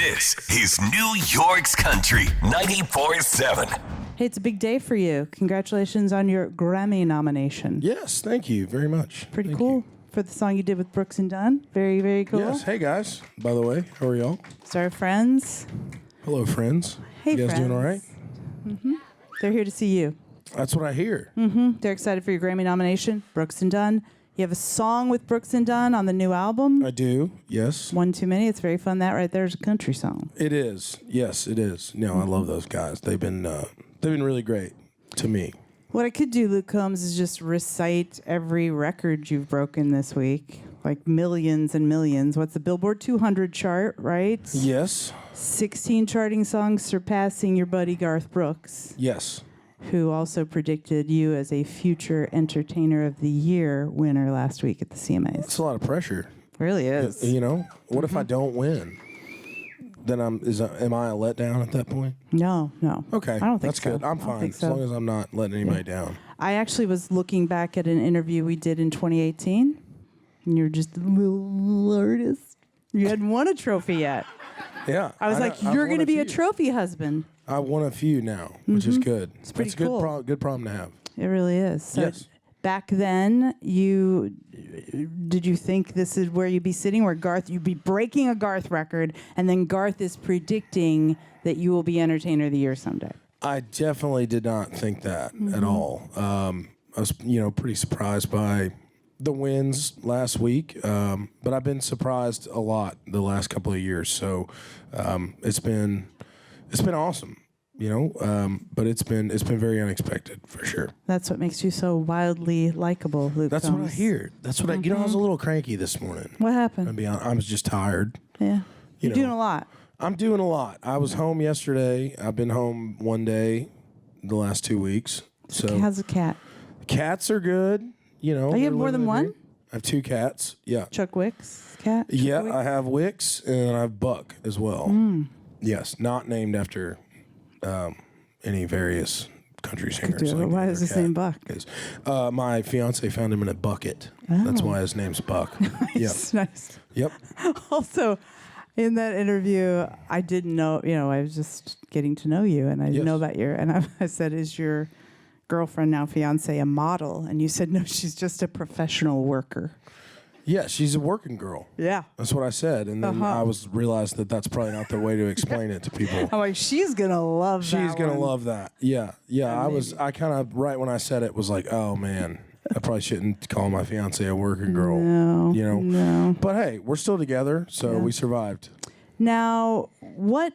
This is New York's Country 94.7. Hey, it's a big day for you. Congratulations on your Grammy nomination. Yes, thank you very much. Pretty Thank cool you. for the song you did with Brooks and Dunn. Very, very cool. Yes. Hey guys. By the way, how are y'all? It's our friends. Hello, friends. Hey, you guys friends. doing all right? Mm-hmm. They're here to see you. That's what I hear. Mm-hmm. They're excited for your Grammy nomination, Brooks and Dunn. You have a song with Brooks and Dunn on the new album. I do. Yes. One Too Many. It's very fun. That right there is a country song. It is. Yes, it is. No, I love those guys. They've been really great to me. What I could do, Luke Combs, is just recite every record you've broken this week. Like millions and millions. What's the Billboard 200 chart, right? Yes. 16 charting songs surpassing your buddy Garth Brooks, Yes. who also predicted you as a future Entertainer of the Year winner last week at the CMAs. It's a lot of pressure. Really is. You know, what if I don't win? Then am I a letdown at that point? No. Okay. I don't think That's so. good. I'm I don't fine think as so. long as I'm not letting anybody down. I actually was looking back at an interview we did in 2018, and you're just a little artist. You hadn't won a trophy yet. Yeah. I was like, you're going to be a trophy husband. I won a few now, which is good. It's pretty That's a cool. good problem to have. It really is. So Yes. back then, did you think this is where you'd be sitting, where you'd be breaking a Garth record, and then Garth is predicting that you will be Entertainer of the Year someday? I definitely did not think that at all. I was, pretty surprised by the wins last week, but I've been surprised a lot the last couple of years. So it's been awesome, but it's been very unexpected for sure. That's what makes you so wildly likable, Luke. That's what I hear. That's what I was a little cranky this morning. What happened? I'll be honest, I was just tired. Yeah, you're doing a lot. I'm doing a lot. I was home yesterday. I've been home one day the last 2 weeks. So How's the cat? cats are good. Oh, you have more than one? I have 2 cats. Yeah. Chuck Wick's cat? Yeah, Wick? I have Wicks and I have Buck as well. Yes, not named after any various country singers. Like Why is his name Buck? Is. My fiance found him in a bucket. That's why his name's Buck. Nice. Yep. Also, in that interview, I didn't know, I was just getting to know you, and I didn't know about and I said, is your girlfriend, now fiance, a model? And you said, no, she's just a professional worker. Yeah, she's a working girl. Yeah. That's what I said. And then I realized that that's probably not the way to explain it to people. I'm like, she's going to love that. She's going to love that. Yeah. I kind of, right when I said it, was like, oh, man, I probably shouldn't call my fiance a working girl. No. But hey, we're still together, so we survived. Now, what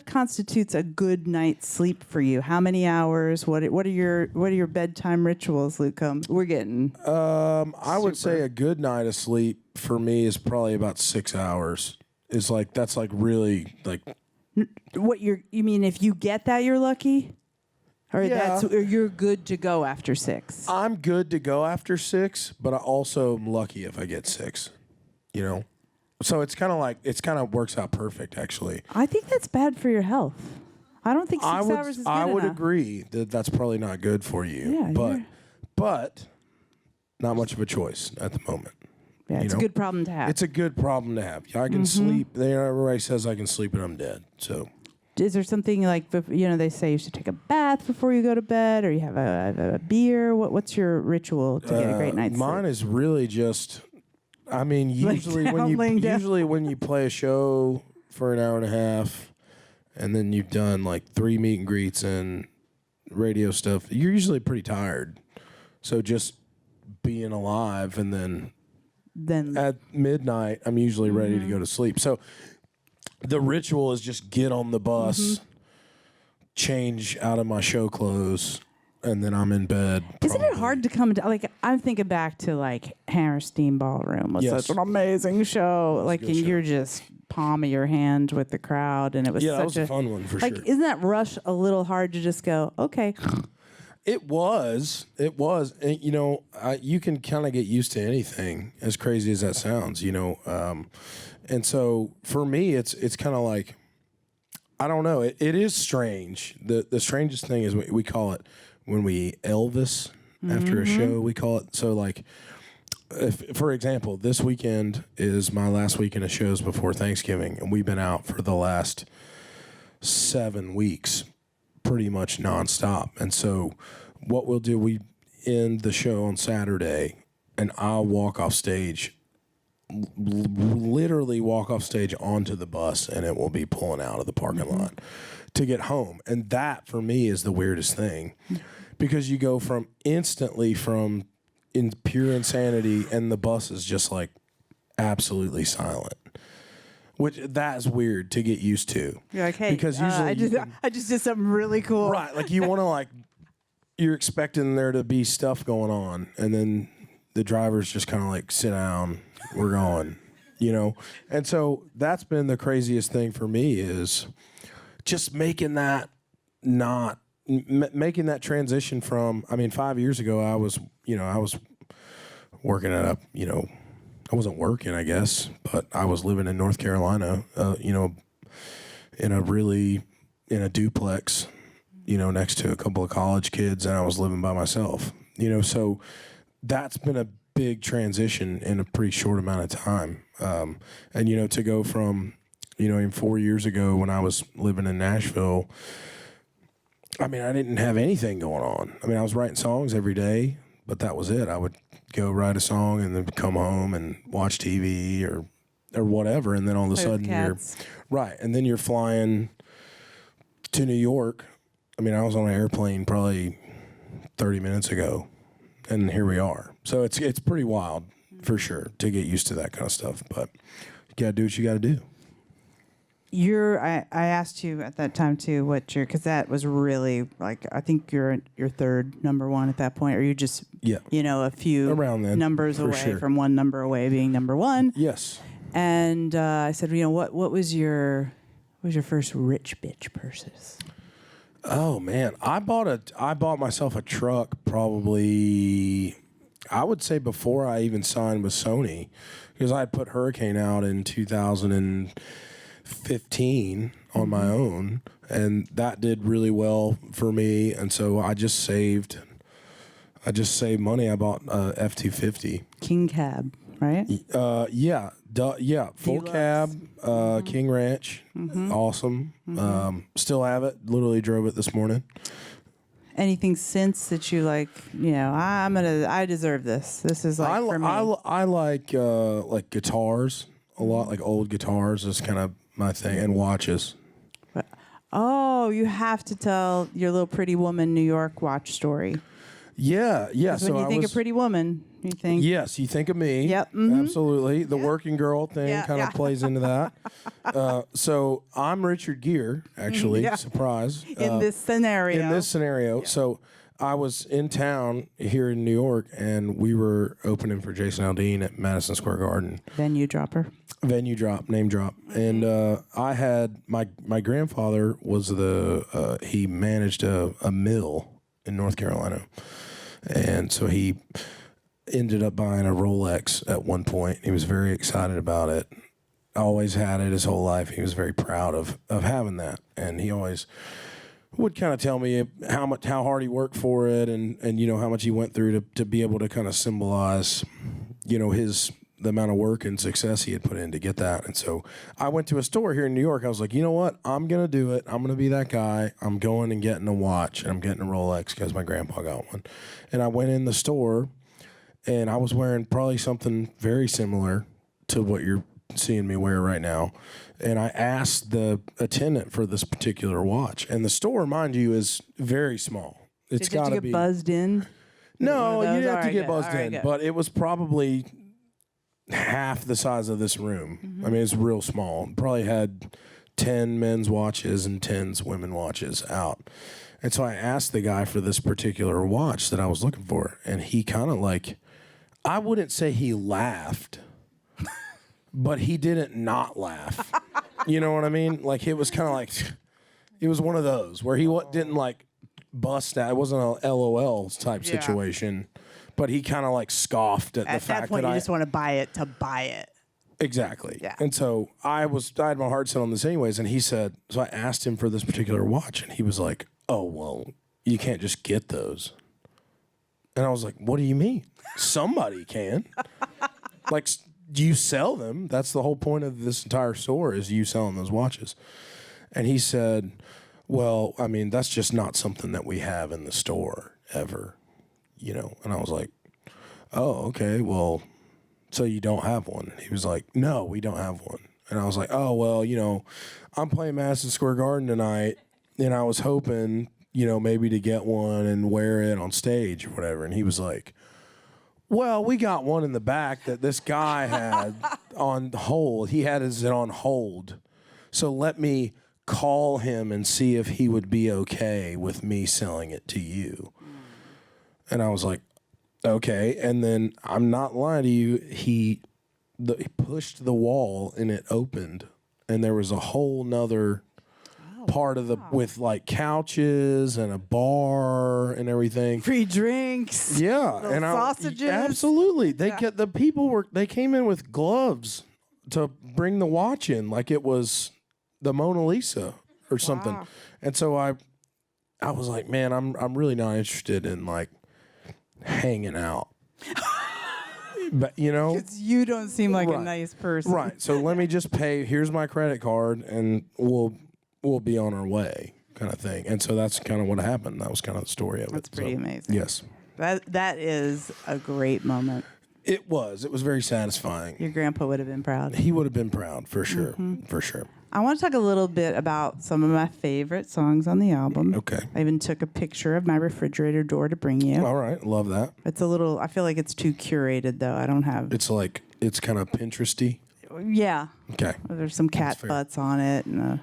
constitutes a good night's sleep for you? How many hours? What are your bedtime rituals, Luke Combs? We're getting I would say a good night of sleep for me is probably about 6 hours. That's really like what you mean if you get that you're lucky? Or or you're good to go after 6? I'm good to go after 6, but I also am lucky if I get 6, So it's kind of works out perfect, actually. I think that's bad for your health. I don't think 6 hours is good I would enough. agree that that's probably not good for you. Yeah, but not much of a choice at the moment. Yeah, it's a good problem to have. It's a good problem to have. I can sleep. Everybody says I can sleep and I'm dead. So, is there something like they say you should take a bath before you go to bed, or you have a beer? What's your ritual to get a great night's sleep? Mine is really just. I mean, usually when you play a show for an hour and a half, and then you've done like 3 meet and greets and radio stuff, you're usually pretty tired. So just being alive, and then at midnight, I'm usually ready to go to sleep. So the ritual is just get on the bus, change out of my show clothes, and then I'm in bed. Isn't it hard to come to, I'm thinking back to Hammerstein Ballroom was such an amazing show. And you're just palm of your hand with the crowd, and it was that such was a fun one for sure. Isn't that rush a little hard to just go, okay? It was. And, you can kind of get used to anything, as crazy as that sounds, and so for me, it's kind of like, I don't know. It is strange. The strangest thing is we call it when we Elvis after a show. We call it. So for example, this weekend is my last weekend of shows before Thanksgiving, and we've been out for the last 7 weeks, pretty much nonstop. And so what we'll do, we end the show on Saturday, and I'll walk off stage, literally walk off stage onto the bus, and it will be pulling out of the parking lot to get home. And that, for me, is the weirdest thing, because you go from instantly from in pure insanity, and the bus is just like absolutely silent. Which that's weird to get used to. You're like, hey, because usually I just did something really cool. Right, like you want to like, you're expecting there to be stuff going on, and then the driver's just kind of like, sit down, we're going, you know? And so that's been the craziest thing for me, is just making that making that transition from, I mean, 5 years ago, I was working at I wasn't working, I guess, but I was living in North Carolina, in a duplex, next to a couple of college kids, and I was living by myself, so that's been a big transition in a pretty short amount of time. And, to go from, in 4 years ago when I was living in Nashville, I mean, I didn't have anything going on. I mean, I was writing songs every day, but that was it. I would go write a song and then come home and watch TV or whatever, and then all of a sudden you're right, and then you're flying to New York. I mean, I was on an airplane probably 30 minutes ago, and here we are. So it's pretty wild for sure to get used to that kind of stuff, but you gotta do what you gotta do. I asked you at that time too because that was really like, I think you're your third number one at that point, or you just a few around then, numbers away from one number away being number one. Yes. And I said, what was your first rich bitch purchase? Oh man, I bought myself a truck probably, I would say, before I even signed with Sony, because I had put Hurricane out in 2015 on my own, and that did really well for me, and so I just saved money. I bought a F-250 King Cab, right? Full Deluxe. Cab, King Ranch, awesome. Still have it. Literally drove it this morning. Anything since that you like? I deserve this. This is like for me. I like guitars a lot. Like old guitars is kind of my thing, and watches. Oh, you have to tell your little Pretty Woman New York watch story. Yeah. So when you think of Pretty Woman, you think... Yes, you think of me. Yep. Absolutely. The working girl thing kind of plays into that. So I'm Richard Gere, actually. Surprise. In this scenario. Yeah. So I was in town here in New York, and we were opening for Jason Aldean at Madison Square Garden. Venue drop, name drop. And I had... My grandfather was he managed a mill in North Carolina. And so he ended up buying a Rolex at one point. He was very excited about it. Always had it his whole life. He was very proud of having that. And he always would kind of tell me how hard he worked for it, and how much he went through to be able to kind of symbolize, the amount of work and success he had put in to get that. And so I went to a store here in New York. I was like, you know what? I'm going to do it. I'm going to be that guy. I'm going and getting a watch, and I'm getting a Rolex because my grandpa got one. And I went in the store, and I was wearing probably something very similar to what you're seeing me wear right now. And I asked the attendant for this particular watch. And the store, mind you, is very small. It's got to be... Did you get buzzed in? No, you didn't have to get buzzed in. But it was probably half the size of this room. I mean, it's real small. Probably had 10 men's watches and 10 women watches out. And so I asked the guy for this particular watch that I was looking for, and he kind of like, I wouldn't say he laughed, but he didn't not laugh. You know what I mean? Like, it was kind of like, it was one of those where he didn't like bust out. It wasn't a LOL type situation. But he kind of like scoffed at the fact that at that point you just want to buy it to buy it. Exactly. Yeah. And so I had my heart set on this anyways, and he said, so I asked him for this particular watch, and he was like, oh, well, you can't just get those. And I was like, what do you mean? Somebody can. Like, do you sell them? That's the whole point of this entire store is you selling those watches. And he said, well, I mean, that's just not something that we have in the store ever, you know. And I was like, oh, okay, well, so you don't have one? He was like, no, we don't have one. And I was like, oh, well, you know, I'm playing Madison Square Garden tonight, and I was hoping, you know, maybe to get one and wear it on stage or whatever. And he was like, well, we got one in the back that this guy had on hold. He had it on hold. So let me call him and see if he would be okay with me selling it to you. And I was like, okay. And then I'm not lying to you. He pushed the wall and it opened. And there was a whole nother part of with like couches and a bar and everything. Free drinks. Yeah. And sausages. Absolutely. They came in with gloves to bring the watch in like it was the Mona Lisa or something. Wow. And so I was like, man, I'm really not interested in like hanging out. But you know, because you don't seem like a nice person. Right. So let me just pay. Here's my credit card and we'll be on our way, kind of thing. And so that's kind of what happened. That was kind of the story of it. That's pretty amazing. Yes. That is a great moment. It was. It was very satisfying. Your grandpa would have been proud. He would have been proud, for sure. Mm-hmm. For sure. I want to talk a little bit about some of my favorite songs on the album. Okay. I even took a picture of my refrigerator door to bring you. All right. Love that. It's a little, I feel like it's too curated, though. I don't have... It's kind of Pinteresty? Yeah. Okay. There's some cat butts on it. And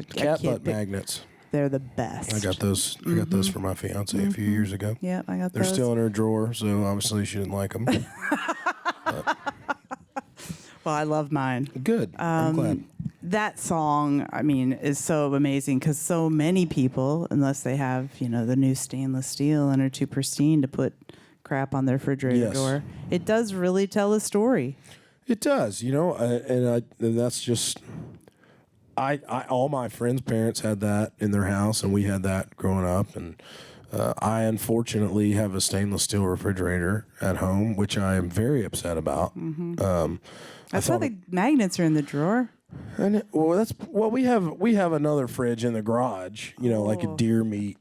cat butt magnets. They're the best. I got those. I got those for my fiance a few years ago. Yeah, I got They're those. still in her drawer, so obviously she didn't like them. Well, I love mine. Good. I'm glad. That song, I mean, is so amazing because so many people, unless they have, you know, the new stainless steel and are too pristine to put crap on their refrigerator door, it does really tell a story. It does, you know, and that's just... I all my friends' parents had that in their house, and we had that growing up. And I unfortunately have a stainless steel refrigerator at home, which I am very upset about. Mm-hmm. That's why the magnets are in the drawer. And we have another fridge in the garage, you know, like a deer meat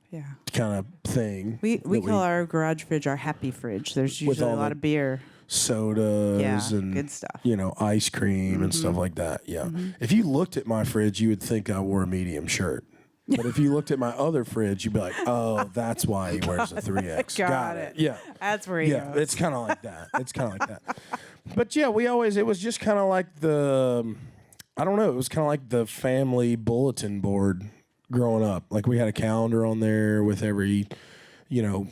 kind of thing. We call our garage fridge our happy fridge. There's usually a lot of beer. Sodas and good stuff, you know, ice cream and stuff like that. Yeah. Mm-hmm. If you looked at my fridge, you would think I wore a medium shirt. But if you looked at my other fridge, you'd be like, oh, that's why he wears a 3X. Got it. Yeah. That's where he goes. It's kind of like that. But yeah, it was just kind of like I don't know, it was kind of like the family bulletin board growing up. Like we had a calendar on there with every, you know,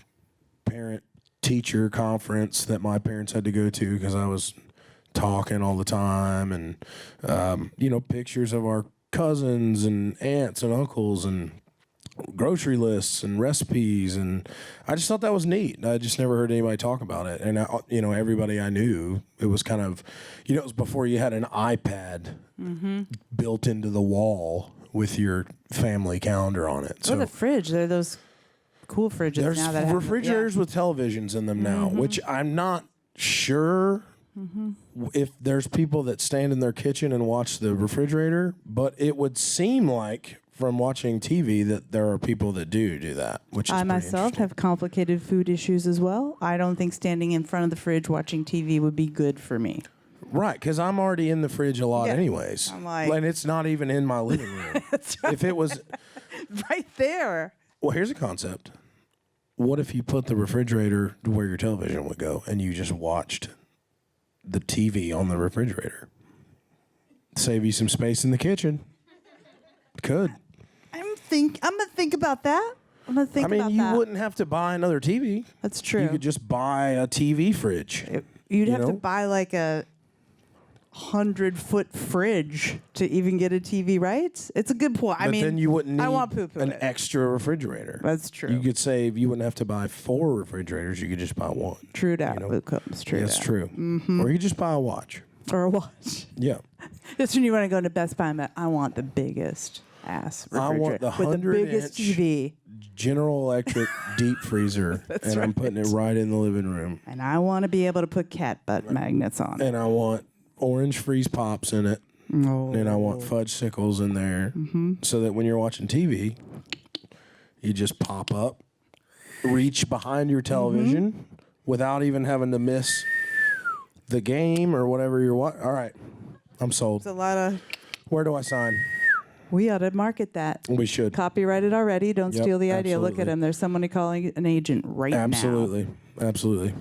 parent teacher conference that my parents had to go to because I was talking all the time, and you know, pictures of our cousins and aunts and uncles and grocery lists and recipes, and I just thought that was neat. I just never heard anybody talk about it, and you know, everybody I knew, it was kind of, you know, it was before you had an iPad built into the wall with your family calendar on it. So the fridge, there are those cool fridges. There's now that refrigerators with televisions in them now, which I'm not sure if there's people that stand in their kitchen and watch the refrigerator, but it would seem like from watching TV that there are people that do that, which is I myself have complicated food issues as well. I don't think standing in front of the fridge watching TV would be good for me. Right, because I'm already in the fridge a lot anyways. I'm like, and it's not even in my living room. That's right. If it was right there. Well, here's a concept. What if you put the refrigerator to where your television would go and you just watched the TV on the refrigerator? Save you some space in the kitchen. Could. I'm gonna think about that. I mean, you wouldn't have to buy another TV. That's true. You could just buy a TV fridge. You'd have to buy like a 100-foot fridge to even get a TV, right? It's a good point. But I mean, then you wouldn't need an extra refrigerator. That's true. You could save. You wouldn't have to buy 4 refrigerators. You could just buy one. True that. You know? Coombs. True. That's true. Mm-hmm. Or you could just buy a watch. Or a watch. Yeah. That's when you want to go to Best Buy, but I want the biggest. ass I want the with the biggest 100-inch TV. General Electric deep freezer, and I'm putting it right in the living room. And I want to be able to put cat butt magnets on it. And I want orange freeze pops in it. Oh. And I want fudge sickles in there, so that when you're watching TV, you just pop up, reach behind your television without even having to miss the game or whatever you're watching. All right, I'm sold. It's a lot of. Where do I sign? We ought to market that. We should. Copyrighted already. Don't steal the idea. Absolutely. Look at him. There's somebody calling an agent right now. Absolutely.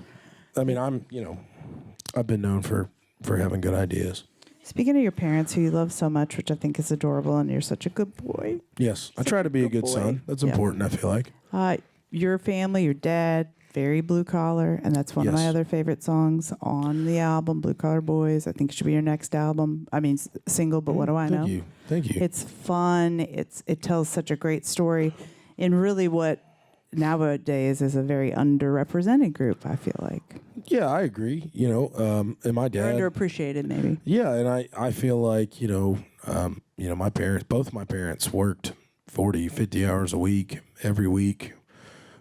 I mean, I've been known for having good ideas. Speaking of your parents who you love so much, which I think is adorable, and you're such a good boy. Yes, I try to be a good son. That's important, I feel like. Your family, your dad, very blue collar, and that's one of my other favorite songs on the album, Blue Collar Boys. I think it should be your next album. I mean, single, but what do I know? Thank you. It's fun. It tells such a great story in really what nowadays is a very underrepresented group, I feel like. Yeah, I agree. And my dad Underappreciated, maybe. Yeah, and I feel like my parents, both my parents, worked 40, 50 hours a week every week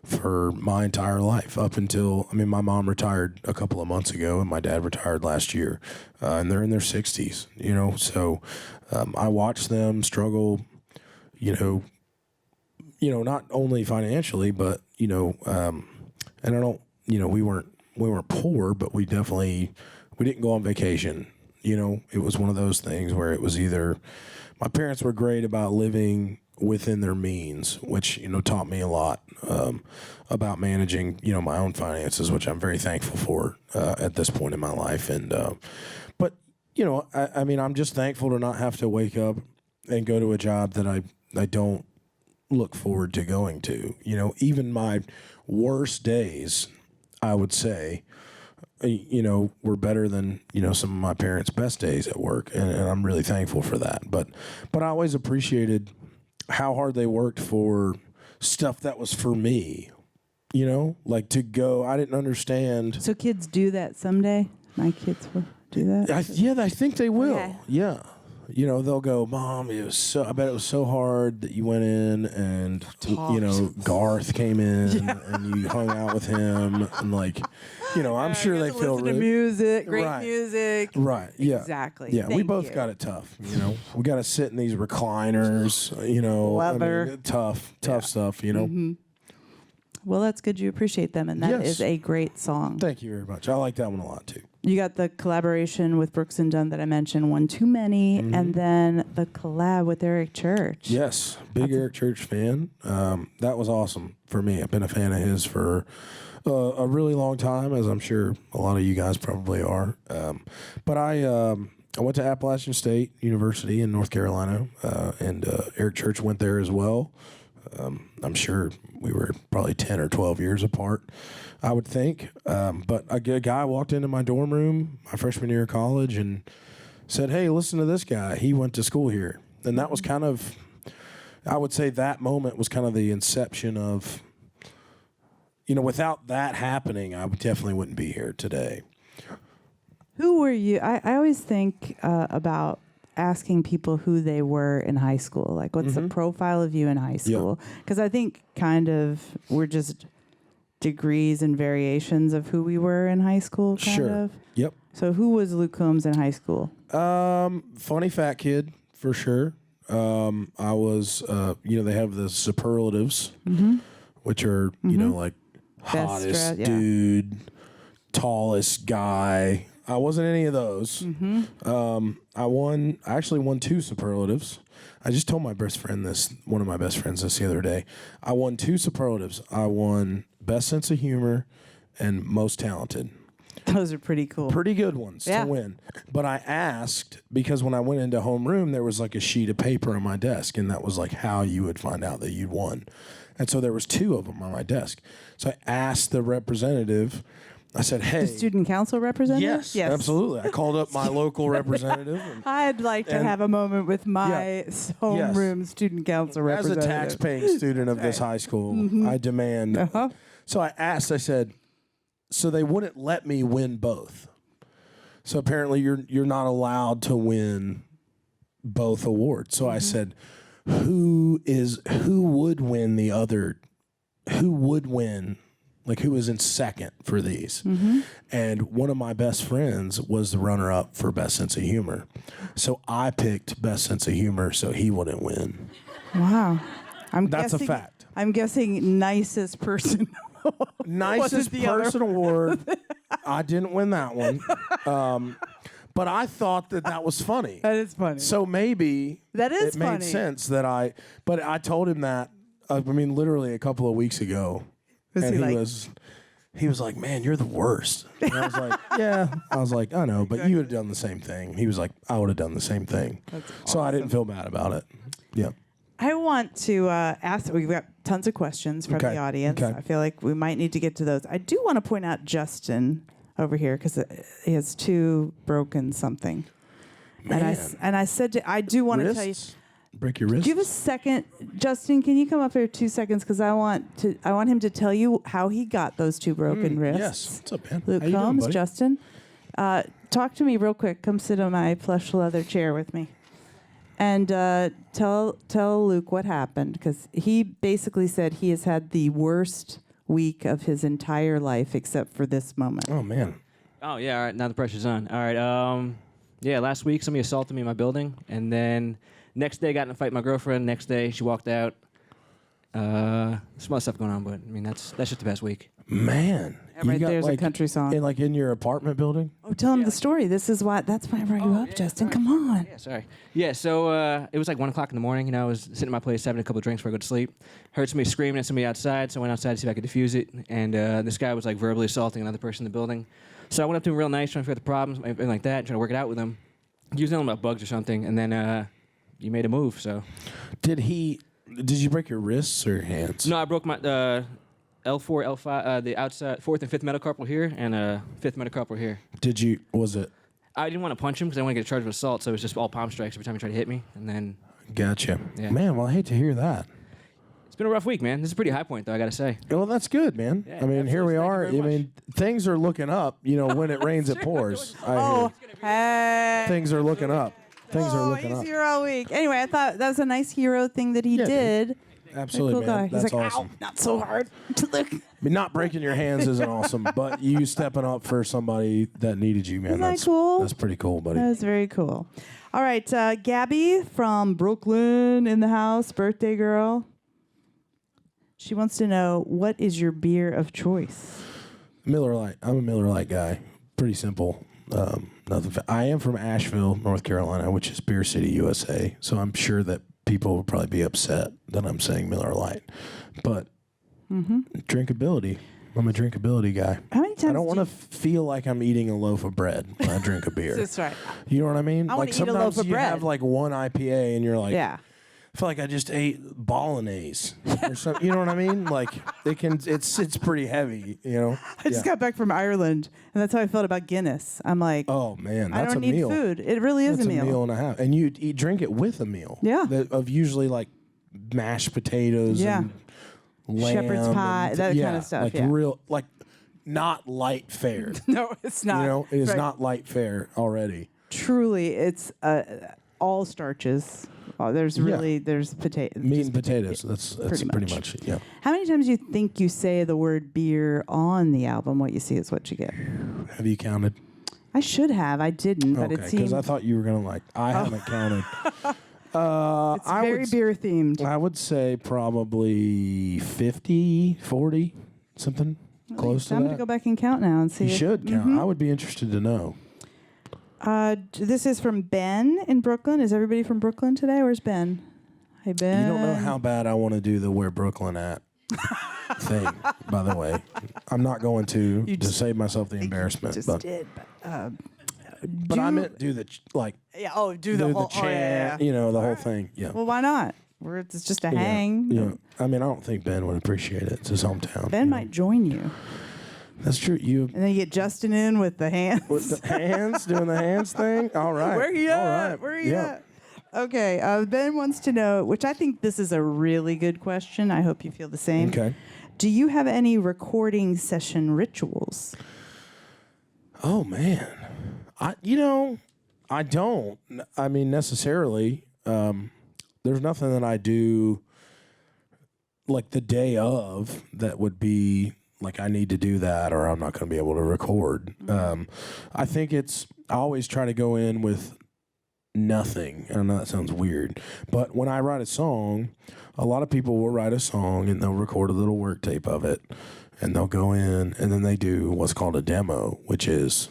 for my entire life up until my mom retired a couple of months ago, and my dad retired last year, and they're in their 60s. So I watched them struggle. Not only financially, but and I don't. We weren't poor, but we didn't go on vacation. It was one of those things where it was either my parents were great about living within their means, which taught me a lot about managing my own finances, which I'm very thankful for at this point in my life. And but I'm just thankful to not have to wake up and go to a job that I don't look forward to going to. Even my worst days, I would say, were better than, some of my parents' best days at work. And I'm really thankful for that. But I always appreciated how hard they worked for stuff that was for me, like to go. I didn't understand. So kids do that someday? My kids will do that? I think they will. Okay. Yeah. They'll go, Mom, I bet it was so hard that you went in and, Garth came in and you hung out with him. And I'm sure they feel really. Music, great music. Right. Yeah. Exactly. Yeah. We both you. got it tough. We got to sit in these recliners, Leather. Tough stuff, Mm-hmm. Well, that's good you appreciate them. And that is a great song. Thank you very much. I like that one a lot, too. You got the collaboration with Brooks and Dunn that I mentioned, One Too Many, and then the collab with Eric Church. Yes, big Eric Church fan. That was awesome for me. I've been a fan of his for a really long time, as I'm sure a lot of you guys probably are. But I went to Appalachian State University in North Carolina, and Eric Church went there as well. I'm sure we were probably 10 or 12 years apart, I would think. But a guy walked into my dorm room my freshman year of college and said, "Hey, listen to this guy. He went to school here." And that was kind of, I would say that moment was kind of the inception of, without that happening, I definitely wouldn't be here today. Who were you? I always think about asking people who they were in high school. Like, what's the profile of you in high school? Because I think kind of we're just degrees and variations of who we were in high school, kind of. Yep. So who was Luke Coombs in high school? Funny fat kid, for sure. I was, they have the superlatives, which are, like hottest dude, tallest guy. I wasn't any of those. I actually won 2 superlatives. I just told one of my best friends this the other day. I won 2 superlatives. I won best sense of humor and most talented. Those are pretty cool. Pretty good ones to win. But I asked, because when I went into homeroom, there was like a sheet of paper on my desk, and that was like how you would find out that you'd won. And so there was 2 of them on my desk. So I asked the representative, I said, "Hey." The student council representative? Yes, absolutely. I called up my local representative. I'd like to have a moment with my homeroom student council representative. As a tax-paying student of this high school, I demand. So I asked, I said, so they wouldn't let me win both. So apparently you're not allowed to win both awards. So I said, who would win the other, who would win, like who was in second for these. And one of my best friends was the runner-up for best sense of humor. So I picked best sense of humor so he wouldn't win. Wow. That's a fact. I'm guessing nicest person. Nicest person award. I didn't win that one. But I thought that was funny. That is funny. So maybe that is it funny. made sense that but I told him that, I mean, literally a couple of weeks ago. He was like, man, you're the worst. And I was like, yeah. I was like, I know, but you would have done the same thing. He was like, I would have done the same thing. That's awesome. So I didn't feel bad about it. Yeah. I want to ask, we've got tons of questions from the audience. I feel like we might need to get to those. I do want to point out Justin over here because he has 2 broken something. Man. And I said, I do want to tell you. Break your wrist? Do you have a second? Justin, can you come up here 2 seconds? Because I want him to tell you how he got those 2 broken wrists. Yes. What's up, man? Luke How you Combs, doing, buddy? Justin. Talk to me real quick. Come sit on my plush leather chair with me. And tell Luke what happened, because he basically said he has had the worst week of his entire life except for this moment. Oh, man. Oh, yeah, all right, now the pressure's on. All right, yeah, last week somebody assaulted me in my building, and then next day got in a fight with my girlfriend. Next day she walked out. Some other stuff going on, but I mean that's just the best week. Man. Yeah, right there's a country song. In your apartment building? Oh, tell him the story. That's why I brought you up, Justin. Sorry. Come on. Yeah, sorry. Yeah, so it was like 1 o'clock in the morning. You know, I was sitting at my place having a couple of drinks before I go to sleep. Heard somebody screaming at somebody outside, so I went outside to see if I could defuse it. And this guy was like verbally assaulting another person in the building. So I went up to him real nice, trying to figure out the problems, everything like that, trying to work it out with him. He was telling him about bugs or something, and then you made a move. So Did you break your wrists or hands? no, I broke my L4, L5, the outside 4th and 5th metacarpal here, and 5th metacarpal here. Was it? I didn't want to punch him because I didn't want to get charged with assault, so it was just all palm strikes every time he tried to hit me, and then Gotcha. Yeah. Man, well, I hate to hear that. it's been a rough week, man. This is a pretty high point, though, I got to say. Well, that's good, man. Yeah, I mean, here we are. absolutely. Thank you very I mean, things are looking up. You know, when it rains, it pours. Hey. Things are looking up. Things are looking he's up. here all week. Anyway, I thought that was a nice hero thing that he Yeah, did. Absolutely, Very cool man. guy. That's He's like, awesome. ow, not so hard. Look. I mean, not breaking your hands isn't awesome, but you stepping up for somebody that needed you, man. Isn't that That's cool? That's pretty cool, buddy. That was very cool. All right, Gabby from Brooklyn in the house, birthday girl. She wants to know, what is your beer of choice? Miller Lite. I'm a Miller Lite guy. Pretty simple. Nothing. I am from Asheville, North Carolina, which is Beer City, USA. So I'm sure that people would probably be upset that I'm saying Miller Lite, but drinkability. I'm a drinkability guy. How many times I don't want to feel like I'm eating a loaf of bread when I drink a beer. That's right. You know what I mean? I wanna Like eat a loaf sometimes of you bread. have like one IPA and you're like, Yeah. I feel like I just ate bolognese or something. You know what I mean? Like it's pretty heavy. You know. I just got back from Ireland, and that's how I felt about Guinness. I'm like, Oh man, I that's don't a need meal. food. It really is That's a meal. and a half, and you drink it with a meal. Yeah. Of usually like mashed potatoes. Yeah. And lamb Shepherd's pie, and that kind of stuff, Like yeah. real, like not light fare. No, it's not. You know, it is Right. not light fare already. Truly, it's all starches. Oh, there's potatoes. Meat and potatoes. That's pretty pretty much. much. Yeah. How many times do you think you say the word beer on the album? What you see is what you get. Have you counted? I should have. I didn't, but Okay, it because seems I thought you were gonna like. I haven't counted. it's I very would, beer themed. I would say probably 50, 40, something close to I'm that. going to go back and count now and see. You if- should count. I would be interested to know. This is from Ben in Brooklyn. Is everybody from Brooklyn today? Where's Ben? Hey, Ben. You don't know how bad I want to do the "Where Brooklyn at" thing. By the way, I'm not going to save myself the embarrassment. Just But, did. but I meant do the like Yeah. Oh, do do the whole the chant. You know, the whole thing. Yeah. Well, why not? It's just a Yeah, hang. yeah. I mean, I don't think Ben would appreciate it. It's his hometown. Ben you know. might join you, That's true. You and then you get Justin in with the hands. with the hands doing the hands thing. All right. Where you All at? right. Where you Yeah. at? Okay. Ben wants to know, which I think this is a really good question. I hope you feel the same. Okay. Do you have any recording session rituals? Oh man, I don't. I mean necessarily. there's nothing that I do like the day of that would be like I need to do that or I'm not going to be able to record. I think I always try to go in with nothing. I know that sounds weird, but when I write a song, a lot of people will write a song and they'll record a little work tape of it and they'll go in and then they do what's called a demo, which is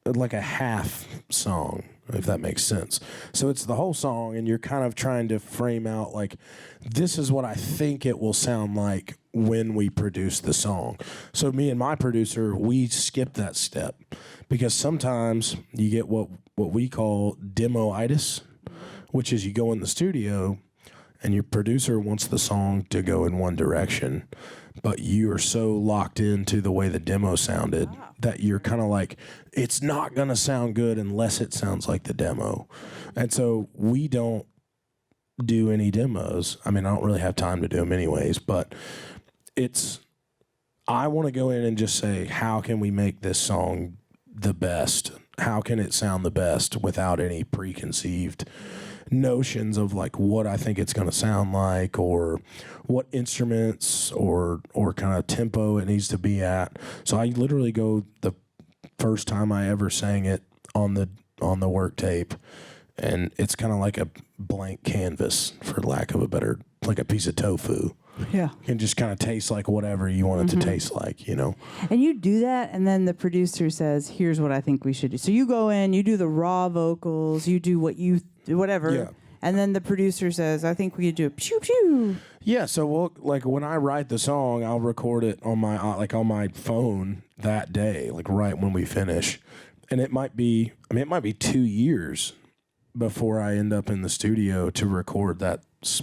like a half song, if that makes sense. So it's the whole song and you're kind of trying to frame out like, this is what I think it will sound like when we produce the song. So me and my producer, we skip that step because sometimes you get what we call demo-itis, which is you go in the studio and your producer wants the song to go in one direction, but you are so locked into the way the demo sounded that you're kind of like, it's not going to sound good unless it sounds like the demo. And so we don't do any demos. I mean, I don't really have time to do them anyways, but I want to go in and just say, how can we make this song the best? How can it sound the best without any preconceived notions of like what I think it's going to sound like or what instruments or kind of tempo it needs to be at. So I literally go the first time I ever sang it on the work tape, and it's kind of like a blank canvas, for lack of a better, like a piece of tofu. Yeah. You can just kind of taste like whatever you want it to taste like, you know. And you do that, and then the producer says, here's what I think we should do. So you go in, you do the raw vocals, you do whatever. Yeah. And then the producer says, I think we could do a pew pew. Yeah, so like when I write the song, I'll record it on my phone that day, like right when we finish. And it might be 2 years before I end up in the studio to record that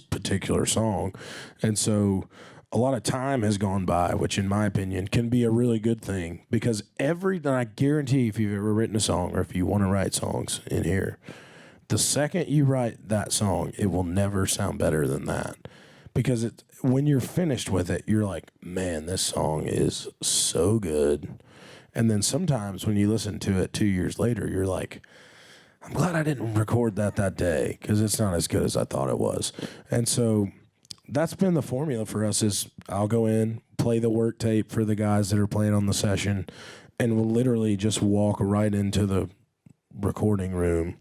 particular song. And so a lot of time has gone by, which in my opinion can be a really good thing, because I guarantee if you've ever written a song or if you want to write songs in here, the second you write that song, it will never sound better than that. Because when you're finished with it, you're like, man, this song is so good. And then sometimes when you listen to it 2 years later, you're like, I'm glad I didn't record that day because it's not as good as I thought it was. And so that's been the formula for us is I'll go in, play the work tape for the guys that are playing on the session, and we'll literally just walk right into the recording room.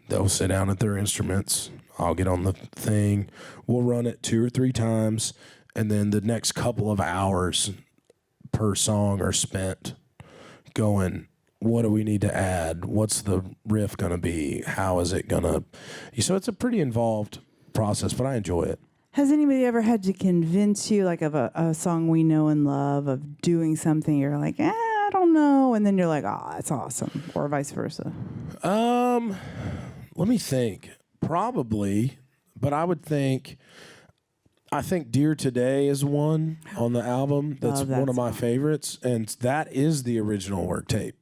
They'll sit down at their instruments. I'll get on the thing. We'll run it 2 or 3 times, and then the next couple of hours per song are spent going, what do we need to add? What's the riff going to be? How is it going to... So it's a pretty involved process, but I enjoy it. Has anybody ever had to convince you, like, of a song we know and love, of doing something you're like, I don't know, and then you're like, that's awesome, or vice versa? Let me think. Probably, but I think Dear Today is one on the album that's one of my favorites, and that is the original work tape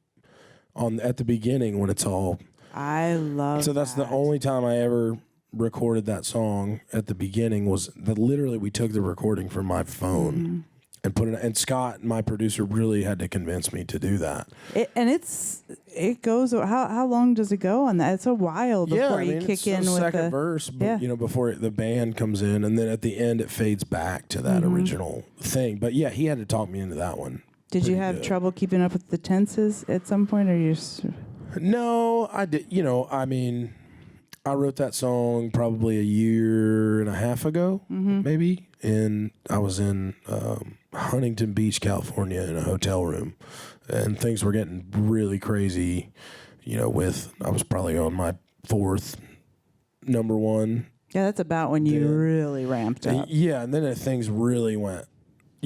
at the beginning when it's all... I love So that's the only time I ever recorded that song at the beginning was that literally we took the recording from my phone and put it, and Scott, my producer, really had to convince me to do that. It goes. How long does it go on that? It's a while before you kick in with the second verse, but, before the band comes in, and then at the end it fades back to that original thing. But yeah, he had to talk me into that one. Did you have trouble keeping up with the tenses at some point, or you just... No, I did. I wrote that song probably 1.5 years ago, maybe, and I was in Huntington Beach, California, in a hotel room, and things were getting really crazy. I was probably on my 4th number one. Yeah, that's about when you really ramped up. Yeah, and then things really went.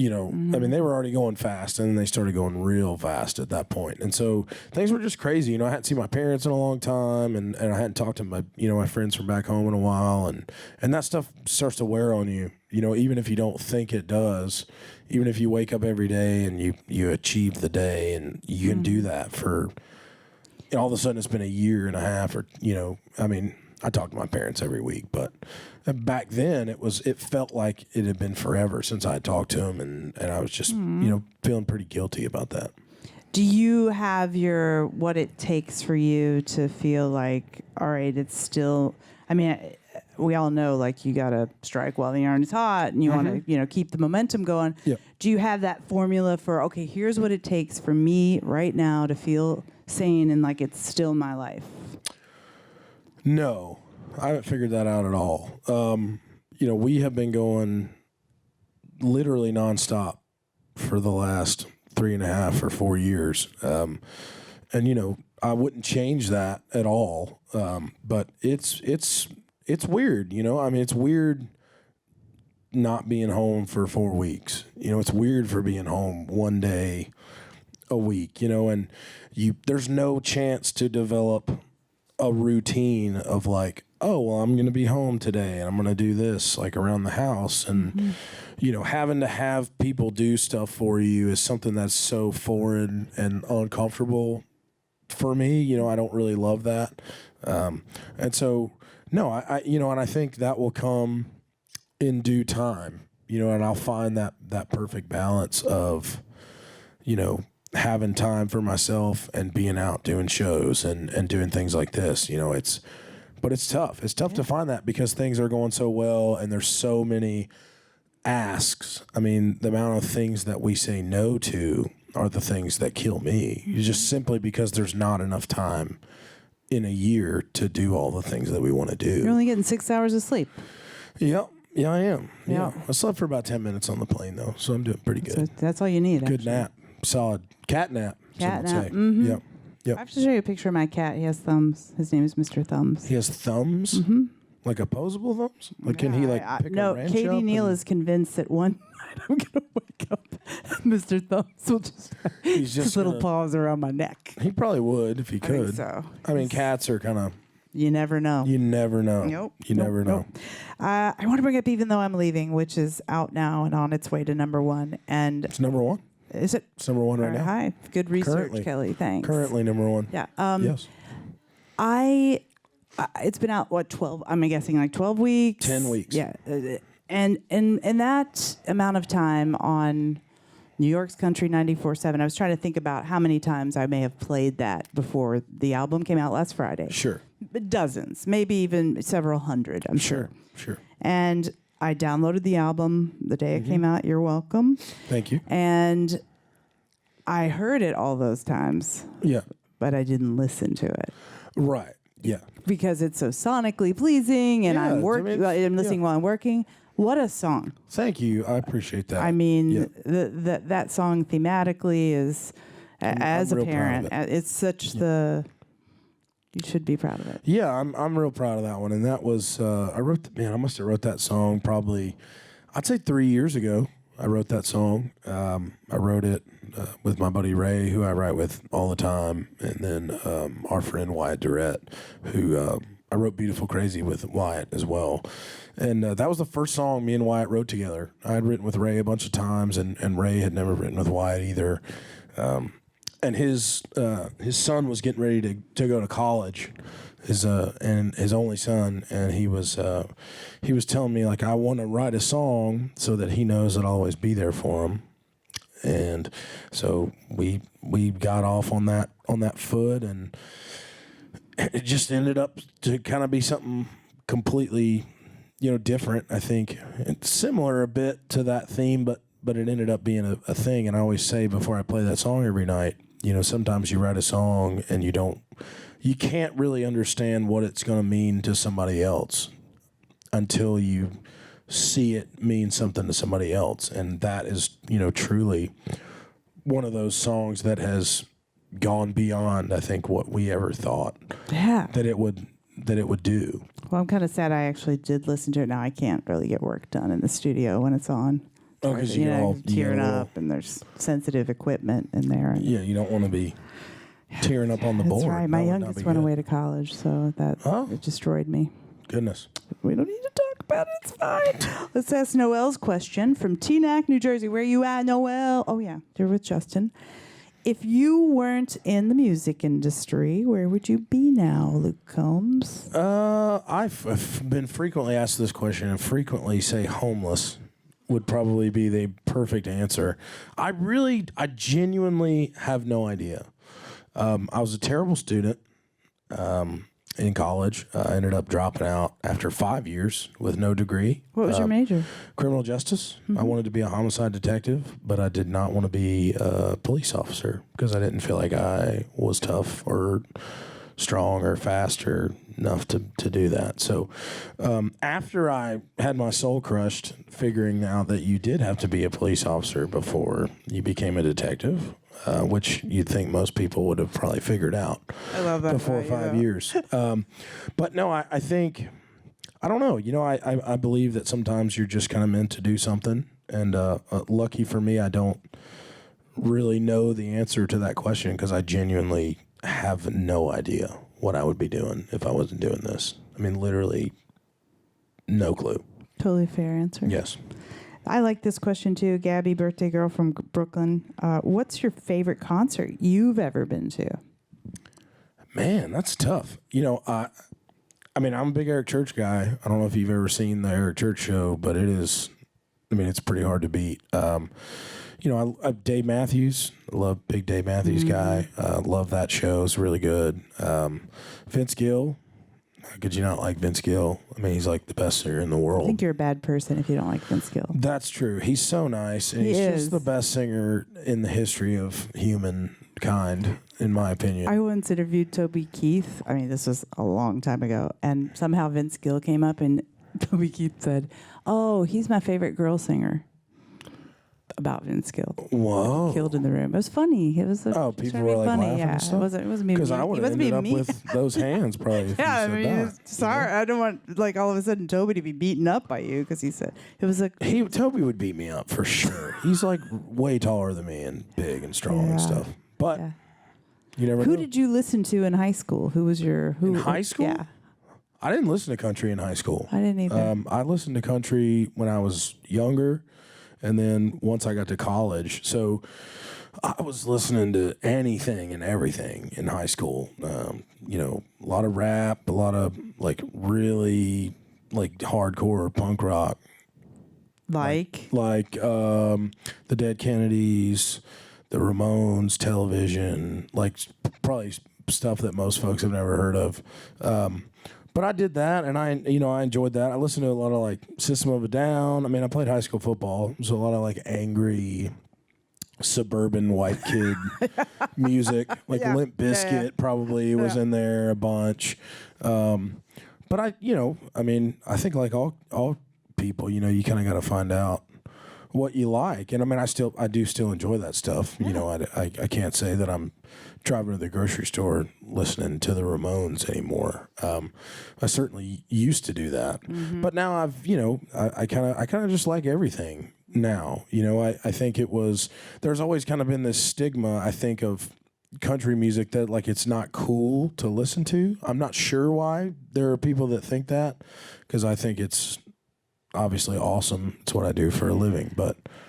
I mean, they were already going fast, and then they started going real fast at that point. And so things were just crazy. I hadn't seen my parents in a long time, and I hadn't talked to my friends from back home in a while. And that stuff starts to wear on you, even if you don't think it does. Even if you wake up every day and you achieve the day, and you can do that for, all of a sudden it's been 1.5 years or, I mean, I talk to my parents every week, but back then it felt like it had been forever since I had talked to them, and I was just, feeling pretty guilty about that. Do you have what it takes for you to feel like, all right, it's still, I mean, we all know, like, you got to strike while the iron is hot, and you want to, keep the momentum going. Yep. Do you have that formula for, okay, here's what it takes for me right now to feel sane and like it's still my life? No, I haven't figured that out at all. We have been going literally nonstop for the last 3.5 or 4 years. I wouldn't change that at all. But it's weird, it's weird not being home for 4 weeks. It's weird for being home one day a week, and there's no chance to develop a routine of like, oh, well, I'm going to be home today and I'm going to do this like around the house. And, having to have people do stuff for you is something that's so foreign and uncomfortable for me. I don't really love that. And so, no, and I think that will come in due time, and I'll find that perfect balance of, having time for myself and being out doing shows and doing things like this. But it's tough. It's tough to find that because things are going so well and there's so many asks. I mean, the amount of things that we say no to are the things that kill me. Just simply because there's not enough time in a year to do all the things that we want to do. You're only getting 6 hours of sleep. Yep. Yeah, I am. Yeah. I slept for about 10 minutes on the plane, though, so I'm doing pretty good. So that's all you need. Good actually. nap. Solid cat nap. Cat some would nap. say. Mm-hmm. Yep. I have to show you a picture of my cat. He has thumbs. His name is Mr. Thumbs. He has thumbs? Mm-hmm. Like opposable thumbs? Like, can he, pick no, a wrench Katie up Neal and- is convinced that one night I'm going to wake up and Mr. Thumbs will just have He's just his little gonna- paws around my neck. He probably would if he I think could. so. I mean, cats are kind of... You never know. You never know. Nope. You never know. I want to bring up Even Though I'm Leaving, which is out now and on its way to number 1. And It's number 1. is it? It's number 1 right now. Hi. Good research, Currently. Kelly. Thanks. Currently number 1. Yeah. Yes. It's been out, 12? I'm guessing like 12 weeks? 10 weeks. Yeah. And that amount of time on New York's Country 94.7, I was trying to think about how many times I may have played that before the album came out last Friday. Sure. Dozens, maybe even several hundred, I'm sure. Sure. And I downloaded the album the day it came out. You're welcome. Thank you. And I heard it all those times, Yeah. but I didn't listen to it. Right. Yeah. Because it's so sonically pleasing, and Yeah, I'm listening while I'm working. What a song! Thank you. I appreciate that. I mean, Yeah. that song thematically is, as I'm a real proud of parent, it's such the. You should be proud of it. Yeah, I'm real proud of that one. And that was I must have wrote that song probably, I'd say 3 years ago. I wrote that song. I wrote it with my buddy Ray, who I write with all the time, and then our friend Wyatt Durrett, who I wrote "Beautiful Crazy" with Wyatt as well. And that was the first song me and Wyatt wrote together. I had written with Ray a bunch of times, and Ray had never written with Wyatt either. And his son was getting ready to go to college, and his only son, and he was telling me, like, I want to write a song so that he knows that I'll always be there for him. And so we got off on that foot, and it just ended up to kind of be something completely, different. I think it's similar a bit to that theme, but it ended up being a thing. And I always say before I play that song every night, sometimes you write a song and you can't really understand what it's going to mean to somebody else until you see it mean something to somebody else. And that is, truly one of those songs that has gone beyond, I think, what we ever thought that it would do. Well, I'm kind of sad I actually did listen to it. Now I can't really get work done in the studio when it's on. Oh, because you get all tearing up, and there's sensitive equipment in there. And yeah, you don't want to be tearing up on the board. That's right. My That would not youngest be went good. away to college, so it destroyed me. Goodness. We don't need to talk about it. It's fine. Let's ask Noelle's question from Teaneck, New Jersey. Where you at, Noelle? Oh, yeah. You're with Justin. If you weren't in the music industry, where would you be now, Luke Combs? I've been frequently asked this question and frequently say homeless would probably be the perfect answer. I genuinely have no idea. I was a terrible student, in college. I ended up dropping out after 5 years with no degree. What was your major? Criminal justice. I wanted to be a homicide detective, but I did not want to be a police officer because I didn't feel like I was tough or strong or fast or enough to do that. So after I had my soul crushed figuring out that you did have to be a police officer before you became a detective, which you'd think most people would have probably figured out I love that before 5 years. But no, I think, I don't know. You know, I believe that sometimes you're just kind of meant to do something. And lucky for me, I don't really know the answer to that question because I genuinely have no idea what I would be doing if I wasn't doing this. I mean, literally no clue. Totally fair answer. Yes. I like this question too. Gabby, birthday girl from Brooklyn. What's your favorite concert you've ever been to? Man, that's tough. You know, I mean, I'm a big Eric Church guy. I don't know if you've ever seen the Eric Church show, but it is, I mean, it's pretty hard to beat. You know, I Dave Matthews. I love big Dave Matthews guy. Love that show. It's really good. Vince Gill. How could you not like Vince Gill? I mean, he's like the best singer in the world. I think you're a bad person if you don't like Vince Gill. That's true. He's so nice. And he's just the best singer in the history of humankind, in my opinion. I once interviewed Toby Keith. I mean, this was a long time ago. And somehow Vince Gill came up and Toby Keith said, "Oh, he's my favorite girl singer." About Vince Gill. Whoa. Killed in the room. It was funny. It was people were like funny. laughing and stuff? It wasn't me. Because I would have ended up with those hands probably if yeah, you said I mean, that. sorry. I don't want like all of a sudden Toby to be beaten up by you because he said it was a. Toby would beat me up for sure. He's like way taller than me and big and strong and stuff. But you never know. Who did you listen to in high school? Who was your in high school? Yeah. I didn't listen to country in high school. I didn't either. I listened to country when I was younger. And then once I got to college, so I was listening to anything and everything in high school. You know, a lot of rap, a lot of like really like hardcore punk rock. Like the Dead Kennedys, the Ramones, Television, like probably stuff that most folks have never heard of. But I did that, and I enjoyed that. I listened to a lot of like System of a Down. I mean, I played high school football, so a lot of like angry suburban white kid music, like Limp Bizkit probably was in there a bunch. But I think like all people, you know, you kind of got to find out what you like, and I mean, I do still enjoy that stuff. You know, I can't say that I'm driving to the grocery store listening to the Ramones anymore. I certainly used to do that, but now I've, you know, I kind of just like everything now. You know, I think there's always kind of been this stigma, I think, of country music that like it's not cool to listen to. I'm not sure why there are people that think that, because I think it's obviously awesome. It's what I do for a living.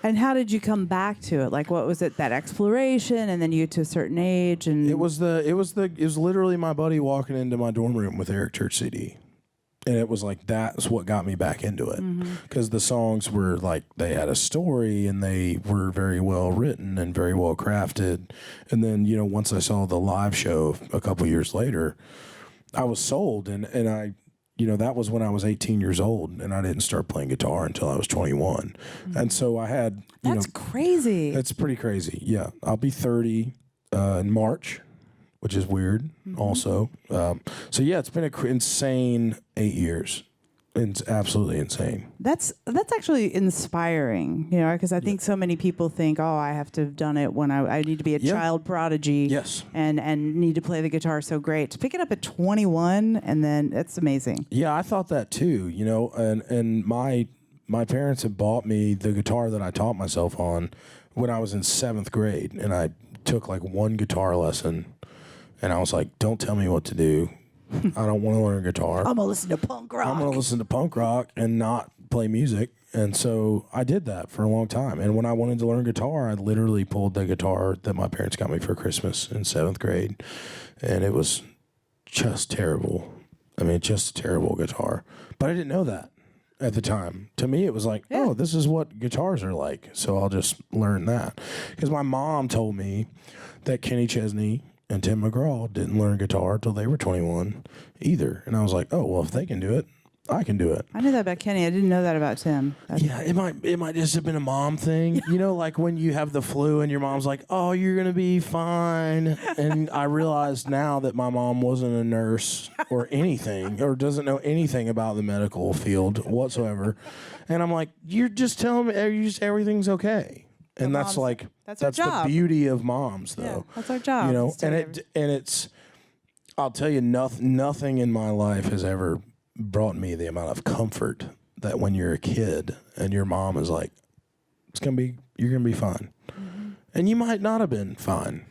And how did you come back to it? Like, what was it? That exploration, and then you get to a certain age, and it was literally my buddy walking into my dorm room with Eric Church CD, and it was like that's what got me back into it, because the songs were like they had a story and they were very well written and very well crafted. And then, you know, once I saw the live show a couple years later, I was sold, and I. You know, that was when I was 18 years old, and I didn't start playing guitar until I was 21. And so I had, that's crazy. It's pretty crazy. Yeah. I'll be 30 in March, which is weird also. So, yeah, it's been an insane 8 years. It's absolutely insane. That's actually inspiring, you know, because I think so many people think, oh, I have to have done it when I need to be a child prodigy, and need to play the guitar so great. To pick it up at 21, and then it's amazing. Yeah, I thought that too, you know, and my parents had bought me the guitar that I taught myself on when I was in 7th grade, and I took like one guitar lesson, and I was like, don't tell me what to do. I don't want to learn guitar. I'm going to listen to punk rock. I'm going to listen to punk rock and not play music. And so I did that for a long time. And when I wanted to learn guitar, I literally pulled the guitar that my parents got me for Christmas in 7th grade. And it was just terrible. I mean, just a terrible guitar. But I didn't know that at the time. To me, it was like, oh, this is what guitars are like. So I'll just learn that. Because my mom told me that Kenny Chesney and Tim McGraw didn't learn guitar till they were 21 either. And I was like, oh, well, if they can do it, I can do it. I knew that about Kenny. I didn't know that about Tim. Yeah, it might just have been a mom thing. You know, like when you have the flu and your mom's like, oh, you're going to be fine. And I realized now that my mom wasn't a nurse or anything or doesn't know anything about the medical field whatsoever. And I'm like, you're just telling me everything's okay. And that's the beauty of moms, though. Yeah, that's our job. You know, and it's I'll tell you, nothing in my life has ever brought me the amount of comfort that when you're a kid and your mom is like, you're gonna be fine. Mm-hmm. And you might not have been fine,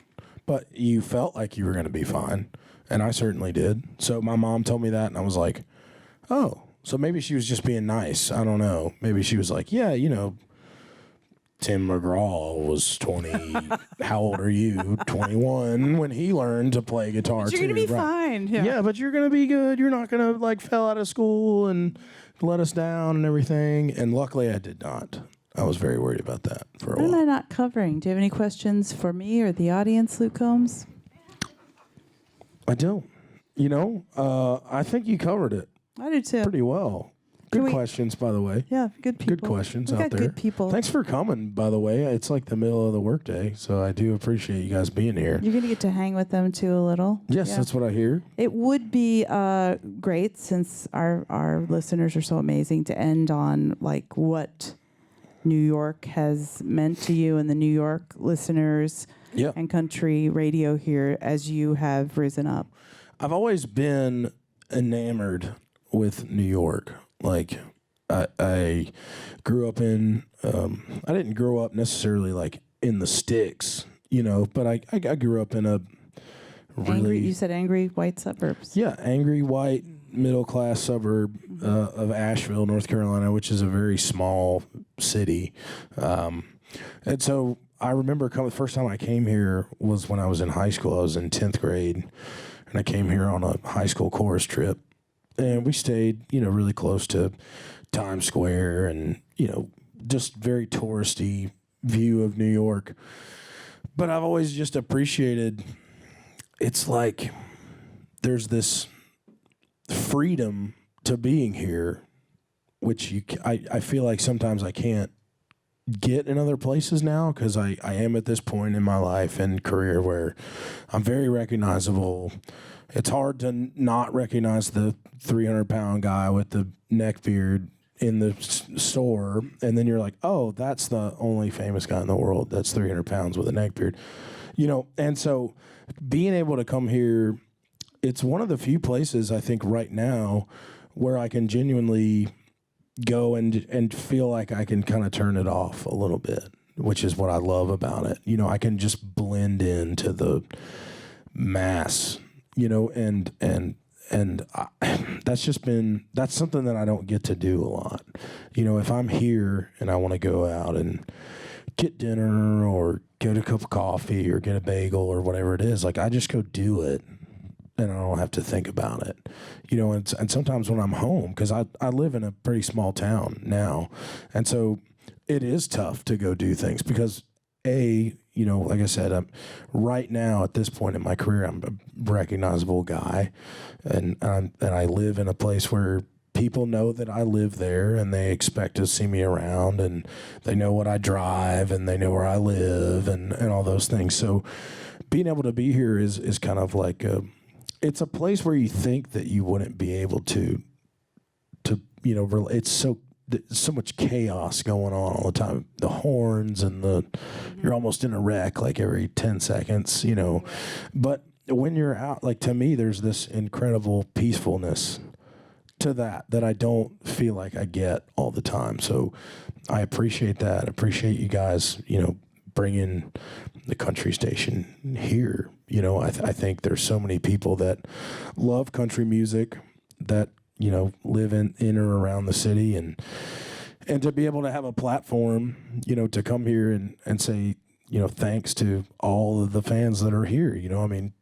but you felt like you were gonna be fine. And I certainly did. So my mom told me that and I was like, oh, so maybe she was just being nice. I don't know. Maybe she was like, yeah, you know, Tim McGraw was 20. How old are you? 21 when he learned to play guitar but you're too. You're going to be fine. Yeah, but you're going to be good. You're not going to like fail out of school and let us down and everything. And luckily I did not. I was very worried about that for a while. What am I not covering? Do you have any questions for me or the audience, Luke Combs? I don't. You know, I think you covered it. I do too. Pretty well. Good questions, by the way. Yeah, good people. Good questions out there. Good people. Thanks for coming, by the way. It's like the middle of the workday, so I do appreciate you guys being here. You're going to get to hang with them, too, a little. Yes, that's what I hear. It would be great, since our listeners are so amazing, to end on, like, what New York has meant to you and the New York listeners and country radio here as you have risen up. I've always been enamored with New York. Like, I grew up in, I didn't grow up necessarily like in the sticks, you know, but I grew up in a really... You said angry white suburbs. Yeah, angry white middle-class suburb of Asheville, North Carolina, which is a very small city. And so I remember the first time I came here was when I was in high school. I was in 10th grade, and I came here on a high school chorus trip. And we stayed, you know, really close to Times Square and, you know, just very touristy view of New York. But I've always just appreciated, it's like there's this freedom to being here, which I feel like sometimes I can't get in other places now because I am at this point in my life and career where I'm very recognizable. It's hard to not recognize the 300-pound guy with the neck beard in the store, and then you're like, oh, that's the only famous guy in the world that's 300 pounds with a neck beard. You know, and so being able to come here, it's one of the few places I think right now where I can genuinely go and feel like I can kind of turn it off a little bit, which is what I love about it. You know, I can just blend into the mass, you know, and that's something that I don't get to do a lot. You know, if I'm here and I want to go out and get dinner or get a cup of coffee or get a bagel or whatever it is, like I just go do it and I don't have to think about it. You know, and sometimes when I'm home, because I live in a pretty small town now, and so it is tough to go do things because you know, like I said, I'm right now at this point in my career, I'm a recognizable guy, and I live in a place where people know that I live there, and they expect to see me around, and they know what I drive, and they know where I live, and all those things. So, being able to be here is kind of like it's a place where you think that you wouldn't be able to you know, it's so much chaos going on all the time. The horns and you're almost in a wreck like every 10 seconds, you know. But when you're out, like to me, there's this incredible peacefulness to that I don't feel like I get all the time. So I appreciate that. I appreciate you guys, you know, bringing the country station here. You know, I think there's so many people that love country music that, you know, live in or around the city, and to be able to have a platform, you know, to come here and say, you know, thanks to all of the fans that are here. You know, I mean,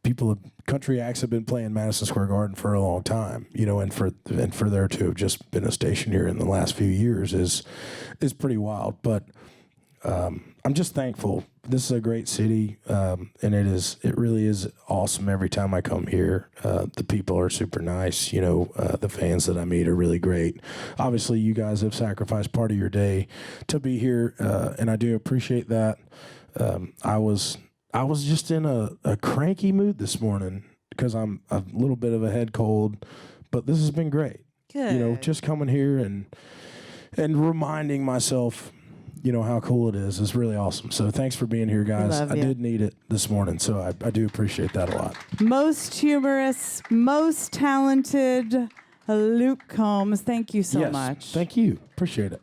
country acts have been playing Madison Square Garden for a long time, you know, and for there to have just been a station here in the last few years is pretty wild. But I'm just thankful. This is a great city, and it really is awesome every time I come here. The people are super nice. The fans that I meet are really great. Obviously, you guys have sacrificed part of your day to be here, and I do appreciate that. I was just in a cranky mood this morning because I'm a little bit of a head cold, but this has been great. Good. Just coming here and reminding myself, how cool it is really awesome. So thanks for being here, guys. I did need it this morning, so I do appreciate that a lot. Most humorous, most talented Luke Combs. Thank you so much. Thank you. Appreciate it.